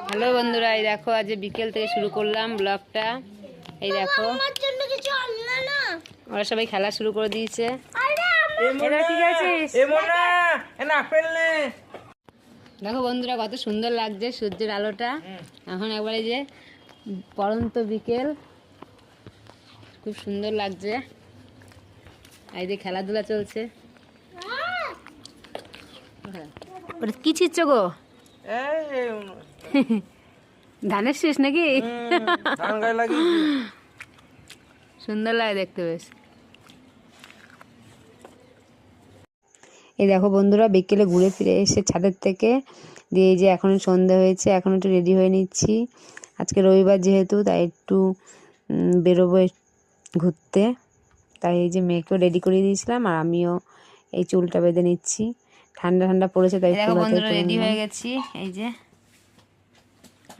Hello বন্ধুরা, এই দেখো আজ বিকেল থেকে শুরু করলাম ব্লগটা। এই দেখো ওরা সবাই খেলা শুরু করে দিয়েছে। দেখো বন্ধুরা কত সুন্দর লাগছে সূর্যের আলোটা। এখন একবারে যে পড়ন্ত বিকেল, খুব সুন্দর লাগছে। এই যে খেলাধুলা চলছে। কি ছিচ্ছ গো? ধানের শেষ নাকি? সুন্দর লাগে দেখতে বেশ। এই দেখো বন্ধুরা বিকেলে ঘুরে ফিরে এসে ছাদের থেকে দিয়ে এই যে এখন সন্ধ্যা হয়েছে, এখন একটু রেডি হয়ে নিচ্ছি। আজকে রবিবার যেহেতু, তাই একটু বেরোবো ঘুরতে। তাই এই যে মেয়েকেও রেডি করে দিয়েছিলাম, আর আমিও এই চুলটা বেঁধে নিচ্ছি। ঠান্ডা ঠান্ডা পড়েছে তাই দেখো বন্ধুরা রেডি হয়ে গেছি। এই যে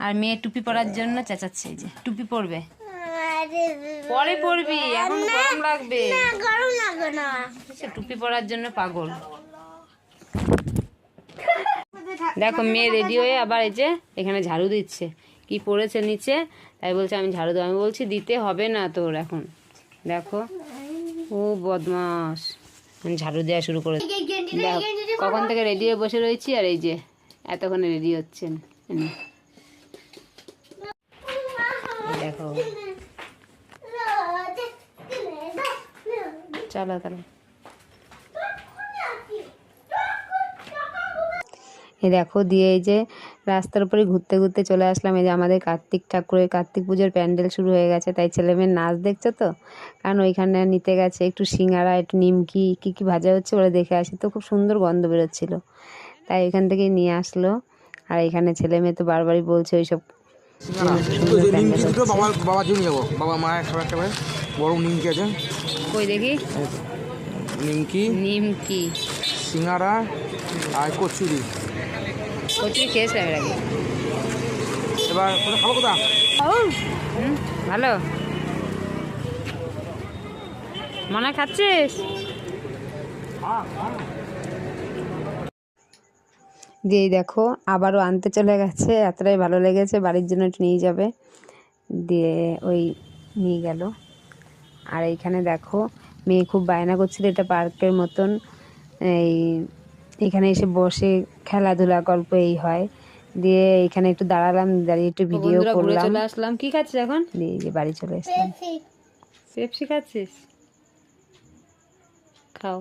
আর মেয়ে টুপি পরার জন্য চেঁচাচ্ছে। এই যে টুপি পরবে, পরে পরবি, এখন গরম লাগবে। গরম লাগবে না, টুপি পরার জন্য পাগল। দেখো মেয়ে রেডি হয়ে আবার এই যে এখানে ঝাড়ু দিচ্ছে। কি পড়েছে নিচে, তাই বলছে আমি ঝাড়ু দেবো। আমি বলছি দিতে হবে না তোর এখন। দেখো ও বদমাস, ঝাড়ু দেওয়া শুরু করে। দেখো কখন থেকে রেডি হয়ে বসে রয়েছি, আর এই যে এতক্ষণে রেডি হচ্ছেন। দেখো চলো তাহলে। এই দেখো দিয়ে এই যে রাস্তার উপরে ঘুরতে ঘুরতে চলে আসলাম। এই যে আমাদের কার্তিক ঠাকুরের কার্তিক পুজোর প্যান্ডেল শুরু হয়ে গেছে, তাই ছেলেমেয়ের নাচ দেখছো তো। কারণ ওইখানে নিতে গেছে একটু সিঙ্গারা, একটু নিমকি, কী কী ভাজা হচ্ছে ওরা দেখে আসি, তো খুব সুন্দর গন্ধ বেরোচ্ছিলো, তাই এখান থেকেই নিয়ে আসলো। আর এখানে ছেলে মেয়ে তো বারবারই বলছে ওইসব বাবা মায়ের খাবার খাবার বড় নিমকি আছে। কই দেখি, নিমকি নিমকি সিঙ্গারা আর কচুরি। কচুরি খেয়েছিলাম এর আগে। এবার খাবো কোথা? ভালো মনে খাচ্ছিস? দিয়ে দেখো আবারও আনতে চলে গেছে, এতটাই ভালো লেগেছে বাড়ির জন্য একটু নিয়ে যাবে, দিয়ে ওই নিয়ে গেল। আর এইখানে দেখো মেয়ে খুব বায়না করছিল, এটা পার্কের মতন, এখানে এসে বসে খেলাধুলা গল্প এই হয়। দিয়ে এখানে একটু দাঁড়ালাম, দাঁড়িয়ে একটু ভিডিও করলাম, চলে আসলাম। কি খাচ্ছিস এখন? দিয়ে যে বাড়ি চলে আসলাম। পেপসি খাচ্ছিস? খাও।